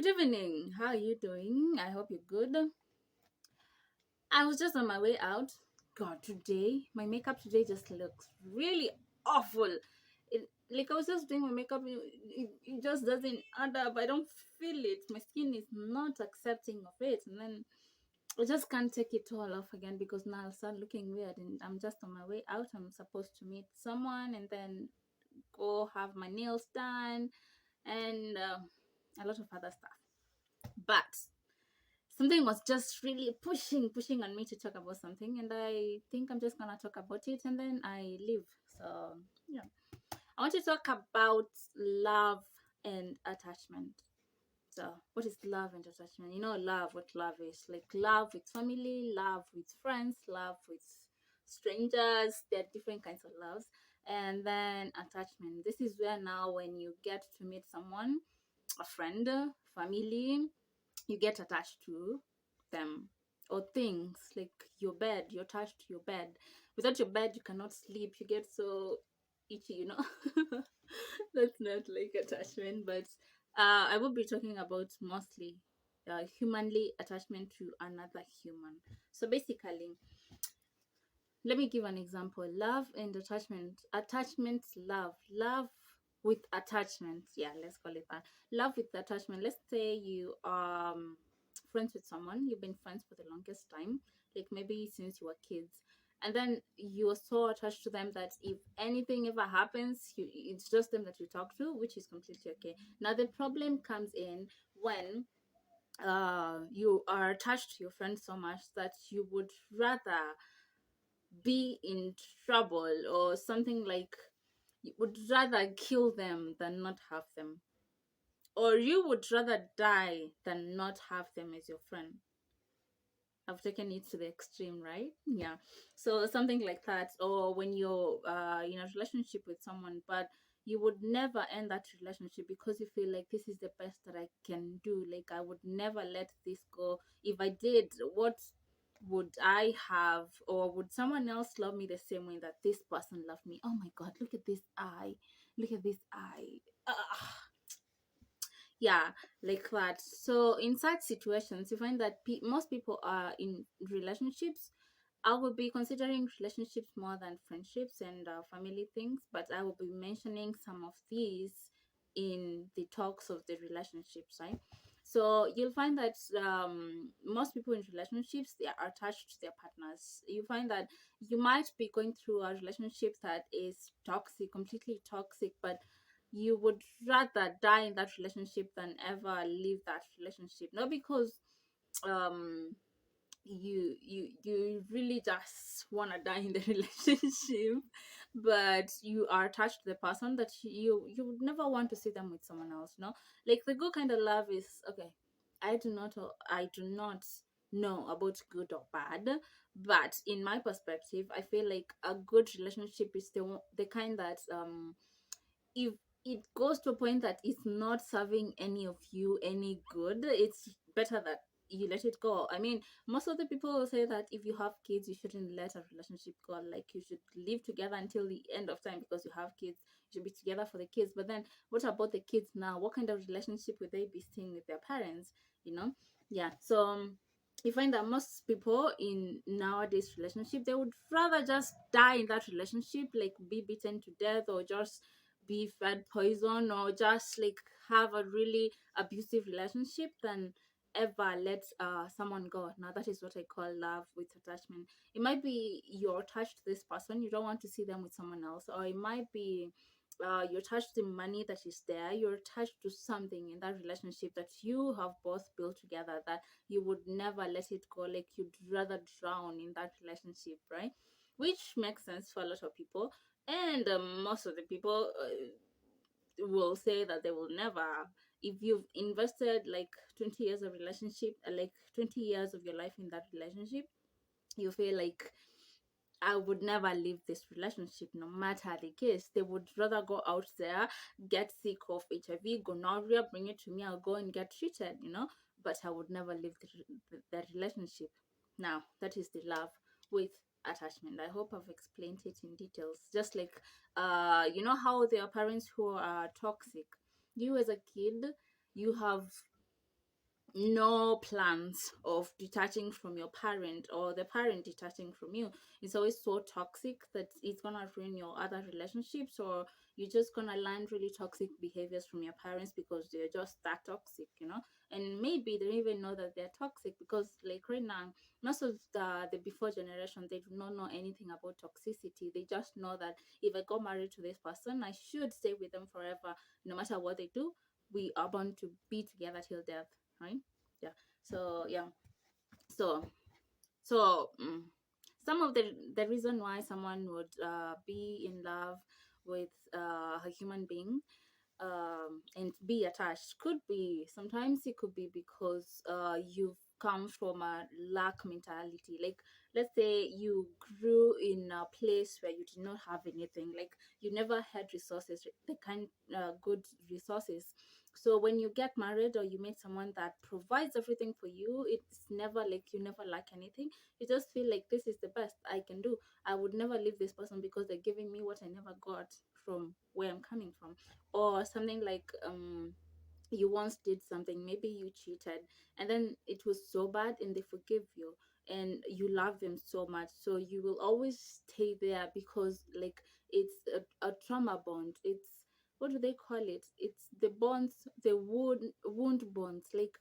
Good evening. How are you doing? I hope you're good. I was just on my way out. God, today my makeup today just looks really awful. Like I was just doing my makeup, it just doesn't add up. I don't feel it. My skin is not accepting of it, and then I just can't take it all off again because now I'll start looking weird. And I'm just on my way out. I'm supposed to meet someone and then go have my nails done and a lot of other stuff. But something was just really pushing on me to talk about something, and I think I'm just gonna talk about it and then I leave. So yeah, I want to talk about love and attachment. So what is love and attachment? Love, what love is like: love with family, love with friends, love with strangers. There are different kinds of loves. And then attachment, this is where now when you get to meet someone, a friend, family, you get attached to them. Or things like your bed, you're attached to your bed. Without your bed you cannot sleep, you get so itchy. That's not like attachment, but I will be talking about mostly humanly attachment to another human. So basically, let me give an example: love and attachment, love with attachment. Yeah, let's call it that. Love with attachment. Let's say you are friends with someone, you've been friends for the longest time, like maybe since you were kids, and then you are so attached to them that if anything ever happens, it's just them that you talk to, which is completely okay. Now the problem comes in when you are attached to your friend so much that you would rather be in trouble, or something like you would rather kill them than not have them, or you would rather die than not have them as your friend. I've taken it to the extreme, right? Yeah. So something like that. Or when you're in a relationship with someone, but you would never end that relationship because you feel like this is the best that I can do. Like I would never let this go. If I did, what would I have, or would someone else love me the same way that this person loved me? Oh my God, look at this eye. Look at this eye. Yeah, like that. So in such situations you find that most people are in relationships. I will be considering relationships more than friendships and family things, but I will be mentioning some of these in the talks of the relationships, right? So you'll find that most people in relationships, they are attached to their partners. You find that you might be going through a relationship that is toxic, completely toxic, but you would rather die in that relationship than ever leave that relationship. Not because um you really just want to die in the relationship, but you are attached to the person that you would never want to see them with someone else. Like the good kind of love is okay. I do not know about good or bad, but in my perspective I feel like a good relationship is the kind that if it goes to a point that it's not serving any of you any good, it's better that you let it go. I mean, most of the people will say that if you have kids, you shouldn't let a relationship go. Like you should live together until the end of time because you have kids. You should be together for the kids. But then, what about the kids now? What kind of relationship would they be staying with their parents? You know? Yeah. So. You find that most people in nowadays relationship, they would rather just die in that relationship, like be beaten to death, or just be fed poison, or just like have a really abusive relationship than ever let someone go. Now that is what I call love with attachment. It might be you're attached to this person, you don't want to see them with someone else, or it might be you're attached to money that is there, you're attached to something in that relationship that you have both built together, that you would never let it go, like you'd rather drown in that relationship, right? Which makes sense for a lot of people. And most of the people will say that they will never. If you've invested like 20 years of relationship, like 20 years of your life in that relationship, you feel like I would never leave this relationship no matter the case. They would rather go out there, get sick of HIV, gonorrhea, bring it to me, I'll go and get treated. But I would never leave the relationship. Now, that is the love with attachment. I hope I've explained it in details. Just like, you know how there are parents who are toxic. You as a kid, you have no plans of detaching from your parent or the parent detaching from you. It's always so toxic that it's gonna ruin your other relationships, or you're just gonna learn really toxic behaviors from your parents because they're just that toxic, you know. And maybe they don't even know that they're toxic, because like right now, most of the before generation, they do not know anything about toxicity. They just know that if I got married to this person, I should stay with them forever, no matter what they do. We are bound to be together till death, right? Yeah. So yeah. So some of the reason why someone would be in love with a human being, and be attached, could be, sometimes it could be because you've come from a lack mentality. Like, let's say you grew in a place where you did not have anything, like you never had resources, the kind good resources. So when you get married or you meet someone that provides everything for you, it's never like you never lack anything. You just feel like this is the best I can do. I would never leave this person because they're giving me what I never got from where I'm coming from. Or something like, you once did something, maybe you cheated, and then it was so bad and they forgive you, and you love them so much, so you will always stay there because like it's a trauma bond. It's, what do they call it, it's the bonds, the wound bonds. Like,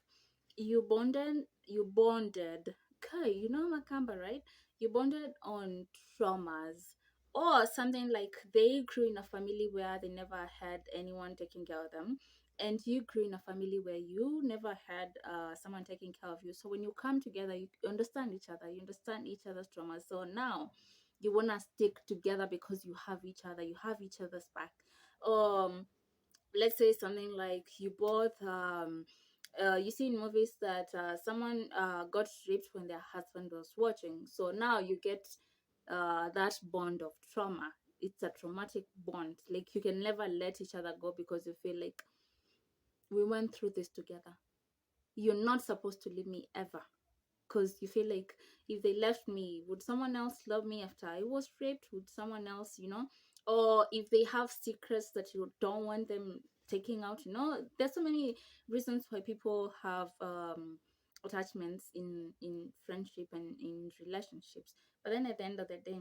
you bonded, okay, you know Makamba, right? You bonded on traumas. Or something like they grew in a family where they never had anyone taking care of them, and you grew in a family where you never had someone taking care of you. So when you come together, you understand each other, you understand each other's traumas. So now you want to stick together because you have each other, you have each other's back. um let's say something like you both you see in movies that someone got raped when their husband was watching, so now you get that bond of trauma. It's a traumatic bond, like you can never let each other go because you feel like we went through this together. You're not supposed to leave me ever, because you feel like if they left me, would someone else love me after I was raped? Would someone else, you know? Or if they have secrets that you don't want them taking out, you know? There's so many reasons why people have attachments in friendship and in relationships. But then at the end of the day,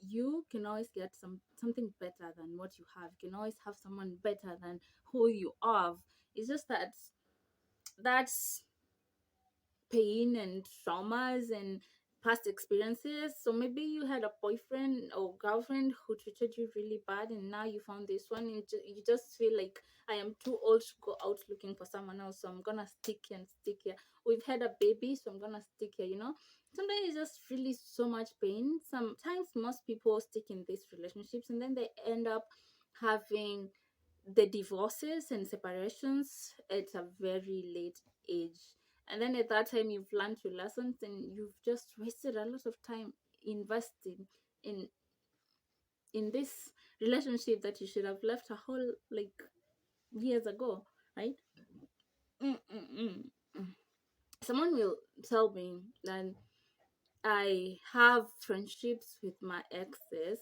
you can always get something better than what you have. You can always have someone better than who you are. It's just that that's pain and traumas and past experiences. So maybe you had a boyfriend or girlfriend who treated you really bad, and now you found this one, and you just feel like, I am too old to go out looking for someone else, so I'm gonna stick here and stick here. We've had a baby, so I'm gonna stick here, you know? Sometimes it's just really so much pain. Sometimes most people stick in these relationships and then they end up having the divorces and separations at a very late age. And then at that time, you've learned your lessons and you've just wasted a lot of time investing in this relationship that you should have left a whole like years ago, right? Mm-mm-mm. Someone will tell me that I have friendships with my exes.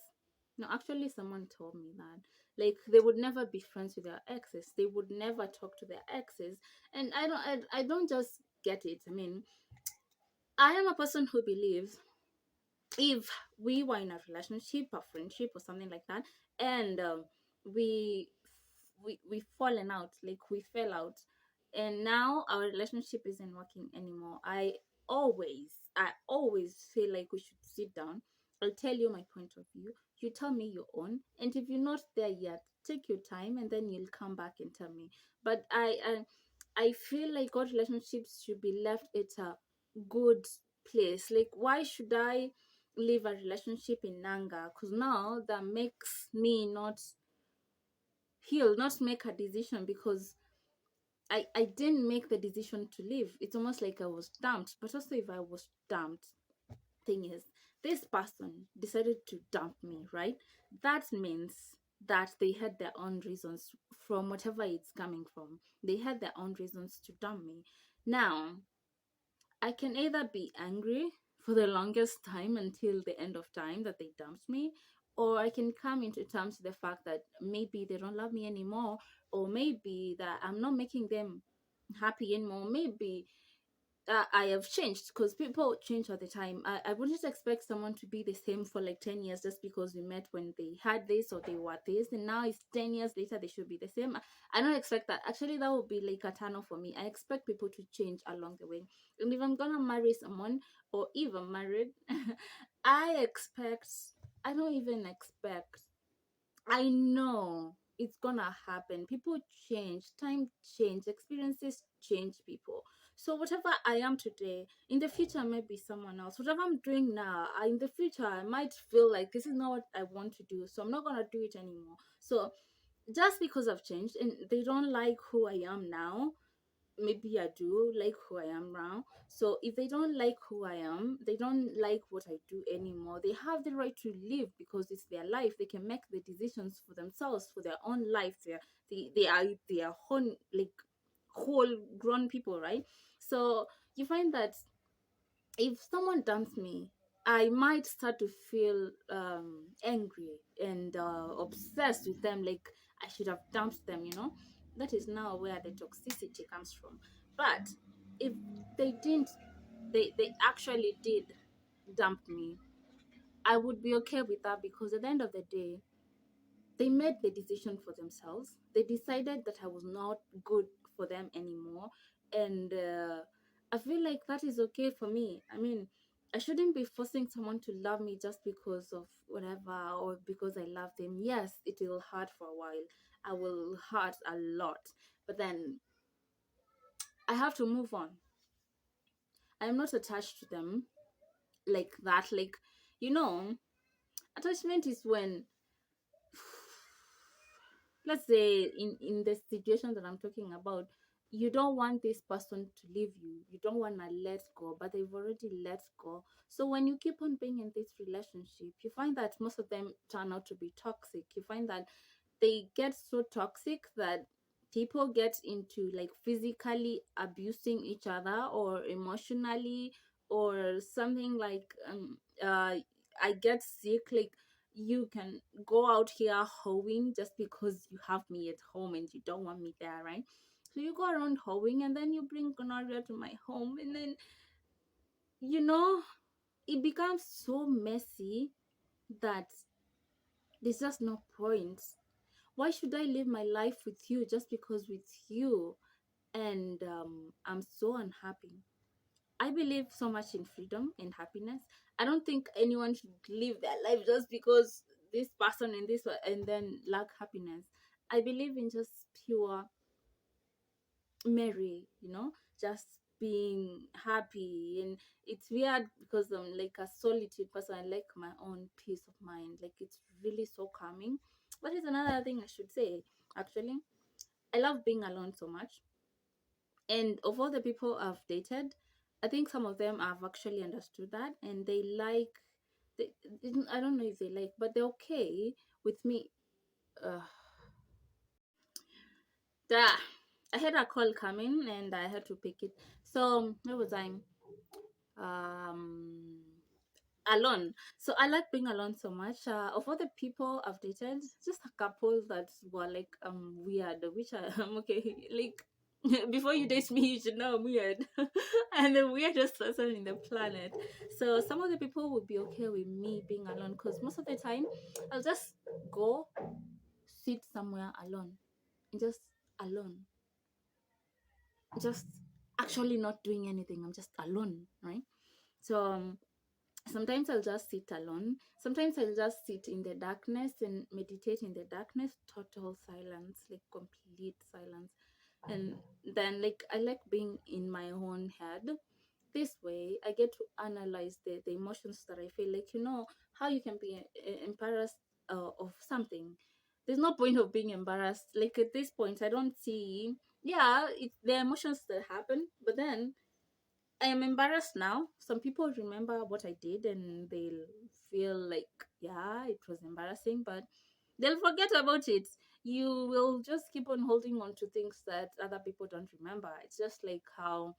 No, actually, someone told me that. Like, they would never be friends with their exes. They would never talk to their exes. And I don't just get it. I mean, I am a person who believes if we were in a relationship, a friendship, or something like that, and we we fallen out, like we fell out, and now our relationship isn't working anymore. I always feel like we should sit down. I'll tell you my point of view. You tell me your own, and if you're not there yet, take your time, and then you'll come back and tell me. But I feel like all relationships should be left at a good place. Like, why should I leave a relationship in anger? Because now that makes me not heal, not make a decision, because I didn't make the decision to leave. It's almost like I was dumped. But also, if I was dumped, thing is, this person decided to dump me, right? That means that they had their own reasons, from whatever it's coming from. They had their own reasons to dump me. Now, I can either be angry for the longest time until the end of time that they dumped me, or I can come into terms with the fact that maybe they don't love me anymore, or maybe that I'm not making them. happy anymore. Maybe I have changed because people change all the time. I wouldn't expect someone to be the same for like 10 years just because we met when they had this or they were this, and now it's 10 years later they should be the same. I don't expect that. Actually, that would be like a turn off for me. I expect people to change along the way. And if I'm gonna marry someone or even married, I expect, I don't even expect, I know it's gonna happen. People change, time change, experiences change people. So whatever I am today, in the future I might be someone else. Whatever I'm doing now, in the future I might feel like this is not what I want to do. So I'm not gonna do it anymore. So just because I've changed and they don't like who I am now, maybe I do like who I am now. So if they don't like who I am, they don't like what I do anymore. They have the right to live because it's their life. They can make the decisions for themselves, for their own life. They are their own like whole grown people, right? So you find that if someone dumps me, I might start to feel angry and obsessed with them, like I should have dumped them, you know? That is now where the toxicity comes from. But if they didn't, they actually did dump me, I would be okay with that because at the end of the day, they made the decision for themselves. They decided that I was not good for them anymore. And I feel like that is okay for me. I mean, I shouldn't be forcing someone to love me just because of whatever or because I love them. Yes, it will hurt for a while. I will hurt a lot. But then I have to move on. I'm not attached to them like that. Like, you know, attachment is when, let's say in the situation that I'm talking about, you don't want this person to leave you, you don't want to let go, but they've already let go. So when you keep on being in this relationship, you find that most of them turn out to be toxic. You find that they get so toxic that people get into like physically abusing each other or emotionally or something like I get sick, like you can go out here hoeing just because you have me at home and you don't want me there, right? So you go around hoeing and then you bring gonorrhea to my home, and then you know it becomes so messy that there's just no point. Why should I live my life with you just because with you? And I'm so unhappy. I believe so much in freedom and happiness. I don't think anyone should live their life just because this person and this and then lack happiness. I believe in just pure merry, just being happy. And it's weird because I'm like a solitude person. I like my own peace of mind. Like it's really so calming. What is another thing I should say? Actually, I love being alone so much. And of all the people I've dated, I think some of them have actually understood that, and they like. They, I don't know if they like, but they're okay with me. Uh, the, I had a call coming, and I had to pick it. So where was I? Um, Alone. So I like being alone so much. Of all the people I've dated, just a couple that were like weird, which I'm okay. Like before you date me, you should know I'm weird. And the weirdest person in the planet. So some of the people would be okay with me being alone because most of the time I'll just go sit somewhere alone and just alone. Just actually not doing anything. I'm just alone, right? So sometimes I'll just sit alone. Sometimes I'll just sit in the darkness and meditate in the darkness, total silence, like complete silence. And then, like, I like being in my own head. This way, I get to analyze the emotions that I feel. Like, how you can be embarrassed of something. There's no point of being embarrassed. Like, at this point, I don't see, yeah, it's the emotions that happen, but then I am embarrassed now. Some people remember what I did and they'll feel like, yeah, it was embarrassing, but they'll forget about it. You will just keep on holding on to things that other people don't remember. It's just like how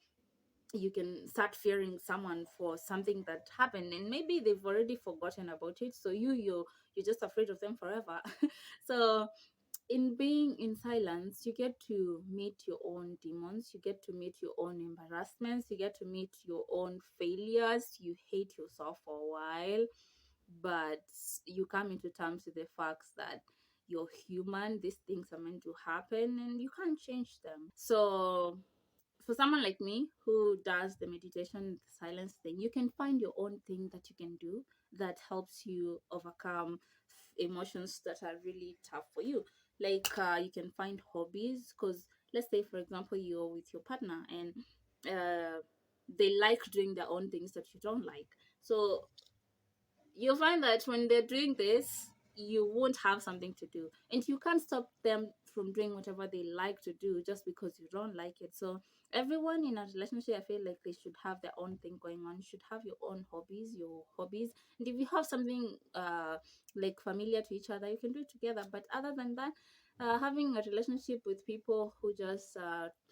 you can start fearing someone for something that happened and maybe they've already forgotten about it. So you're just afraid of them forever. So in being in silence, you get to meet your own demons, you get to meet your own embarrassments, you get to meet your own failures. You hate yourself for a while, but you come into terms with the facts that you're human, these things are meant to happen, and you can't change them. So for someone like me who does the meditation, the silence thing, you can find your own thing that you can do that helps you overcome emotions that are really tough for you. Like you can find hobbies, because let's say, for example, you're with your partner and they like doing their own things that you don't like. So you'll find that when they're doing this, you won't have something to do, and you can't stop them from doing whatever they like to do just because you don't like it. So everyone in a relationship, I feel like they should have their own thing going on. You should have your own hobbies, and if you have something like familiar to each other, you can do it together. But other than that, having a relationship with people who just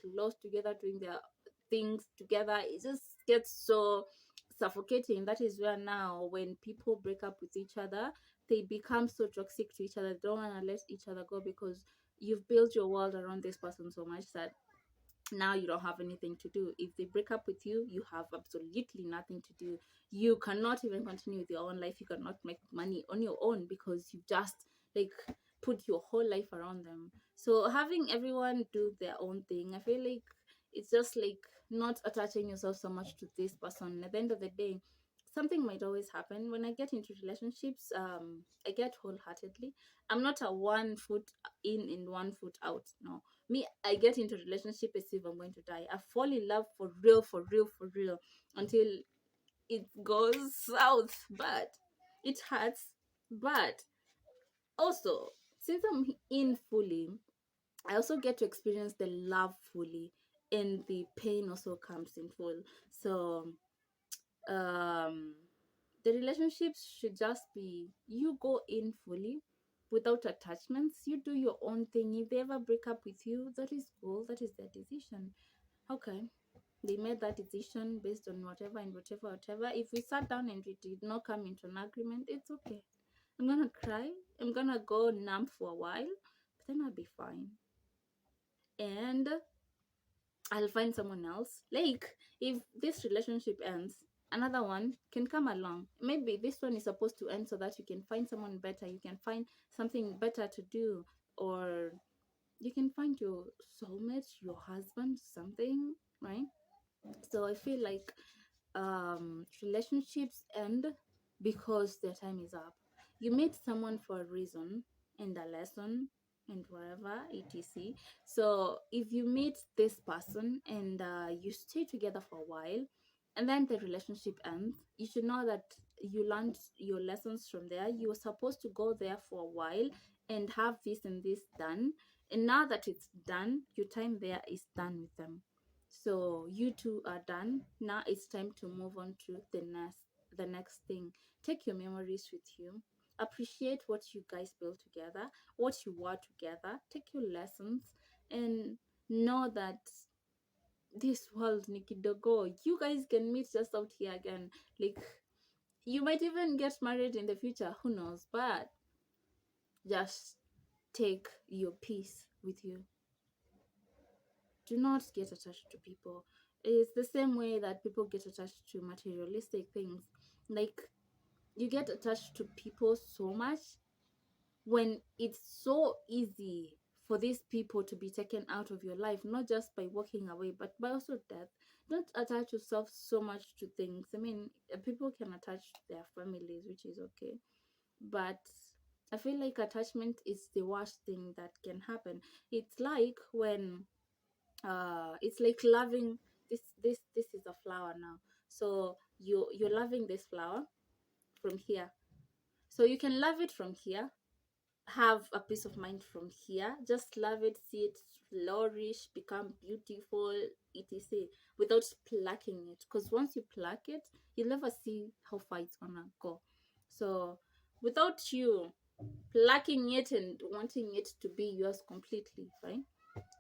close together doing their things together, it just gets so suffocating. That is where now, when people break up with each other, they become so toxic to each other. They don't want to let each other go because you've built your world around this person so much that now you don't have anything to do. If they break up with you, you have absolutely nothing to do. You cannot even continue with your own life. You cannot make money on your own because you just like put your whole life around them. So having everyone do their own thing, I feel like it's just like not attaching yourself so much to this person. At the end of the day, something might always happen. When I get into relationships, I get wholeheartedly. I'm not a one foot in and one foot out. No, me, I get into relationship as if I'm going to die. I fall in love for real, for real, for real, until it goes south. But it hurts. But also, since I'm in fully, I also get to experience the love fully, and the pain also comes in full. So um the relationships should just be, you go in fully without attachments, you do your own thing. If they ever break up with you, that is cool, that is their decision. Okay, they made that decision based on whatever and whatever. If we sat down and we did not come into an agreement, it's okay. I'm gonna cry, I'm gonna go numb for a while, but then I'll be fine, and I'll find someone else. Like, if this relationship ends, another one can come along. Maybe this one is supposed to end so that you can find someone better. You can find something better to do, or you can find your soulmate, your husband, something, right? So I feel like relationships end because their time is up. You meet someone for a reason and a lesson and whatever etc. So if you meet this person and you stay together for a while and then the relationship ends, you should know that you learned your lessons from there. You were supposed to go there for a while and have this and this done, and now that it's done, your time there is done with them. So you two are done. Now it's time to move on to the next thing. Take your memories with you. Appreciate what you guys built together, what you were together. Take your lessons and know that this world Nikidogo, you guys can meet just out here again. Like, you might even get married in the future, who knows? But just take your peace with you. Do not get attached to people. It's the same way that people get attached to materialistic things. Like, you get attached to people so much when it's so easy for these people to be taken out of your life, not just by walking away, but by also death. Don't attach yourself so much to things. I mean, people can attach their families, which is okay. But I feel like attachment is the worst thing that can happen. It's like when it's like loving this is a flower now. So you're loving this flower from here, so you can love it from here, have a peace of mind from here, just love it, see it flourish, become beautiful, etc, without plucking it, because once you pluck it, you'll never see how far it's gonna go. So without you plucking it and wanting it to be yours completely, right?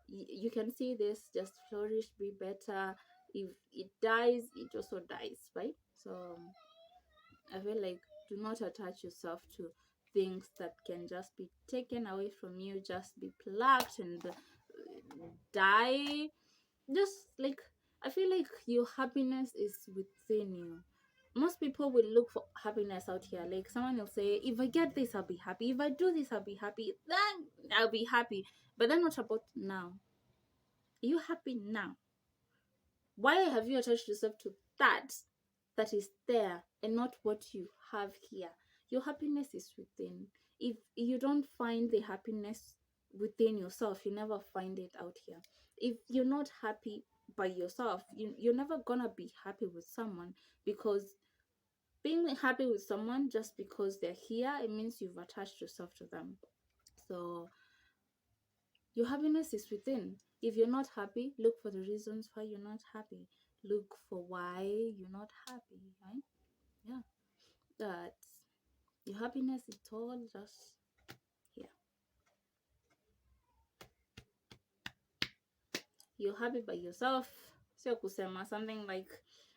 You can see this just flourish, be better. If it dies, it also dies, right? So I feel like, do not attach yourself to things that can just be taken away from you, just be plucked and die. Just like, I feel like your happiness is within you. Most people will look for happiness out here. Like someone will say, if I get this, I'll be happy. If I do this, I'll be happy. Then I'll be happy. But then what about now? Are you happy now? Why have you attached yourself to that is there and not what you have here? Your happiness is within. If you don't find the happiness within yourself, you never find it out here. If you're not happy by yourself, you're never gonna be happy with someone, because being happy with someone just because they're here, it means you've attached yourself to them. So your happiness is within. If you're not happy, look for the reasons why you're not happy. Look for why you're not happy, right? Yeah. That your happiness is all just here. You're happy by yourself. So kusema something like,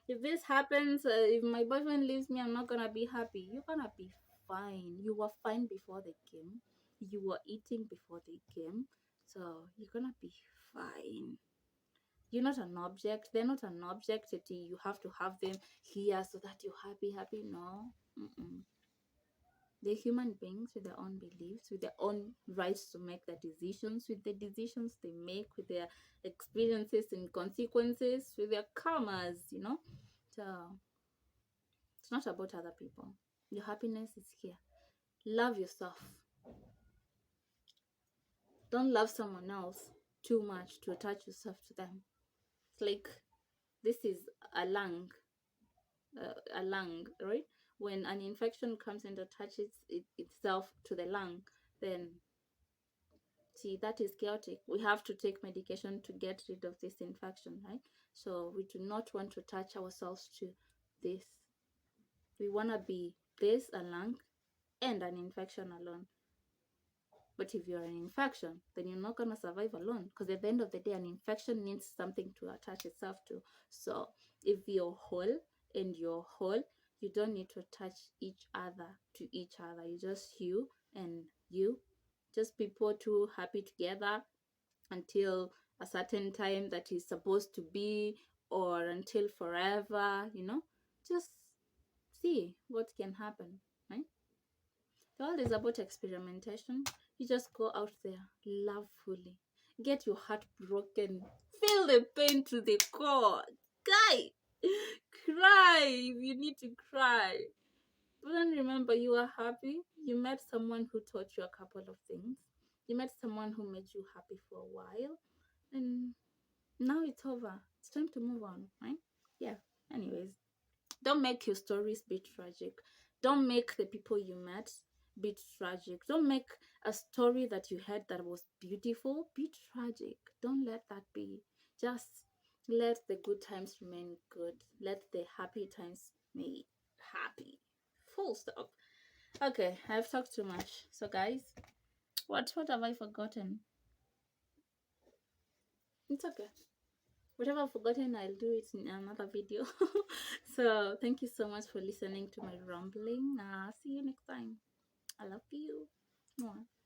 if this happens, if my boyfriend leaves me, I'm not gonna be happy. You're gonna be fine. You were fine before they came. You were eating before they came. So you're gonna be fine. You're not an object. They're not an object that you have to have them here so that you're happy. No. Mm-mm. They're human beings with their own beliefs, with their own rights to make their decisions, with the decisions they make, with their experiences and consequences, with their karmas. So it's not about other people. Your happiness is here. Love yourself. Don't love someone else too much to attach yourself to them. It's like, this is a lung, right? When an infection comes and attaches itself to the lung, then see, that is chaotic. We have to take medication to get rid of this infection, right? So we do not want to attach ourselves to this. We want to be this, a lung, and an infection alone. But if you're an infection, then you're not going to survive alone, because at the end of the day, an infection needs something to attach itself to. So if you're whole and you're whole, you don't need to attach each other to each other. You just you and you. Just be put two happy together until a certain time that is supposed to be, or until forever. Just see what can happen, right? The world is about experimentation. You just go out there, love fully, get your heart broken, feel the pain to the core, guy, cry if you need to cry. But then remember, you are happy. You met someone who taught you a couple of things. You met someone who made you happy for a while, and now it's over. It's time to move on, right? Yeah. Anyways, don't make your stories be tragic. Don't make the people you met be tragic. Don't make a story that you had that was beautiful be tragic. Don't let that be. Just let the good times remain good. Let the happy times be happy. Full stop. Okay, I've talked too much. So guys, what have I forgotten? It's okay. Whatever I've forgotten, I'll do it in another video. So thank you so much for listening to my rambling. See you next time. I love you. Mwah.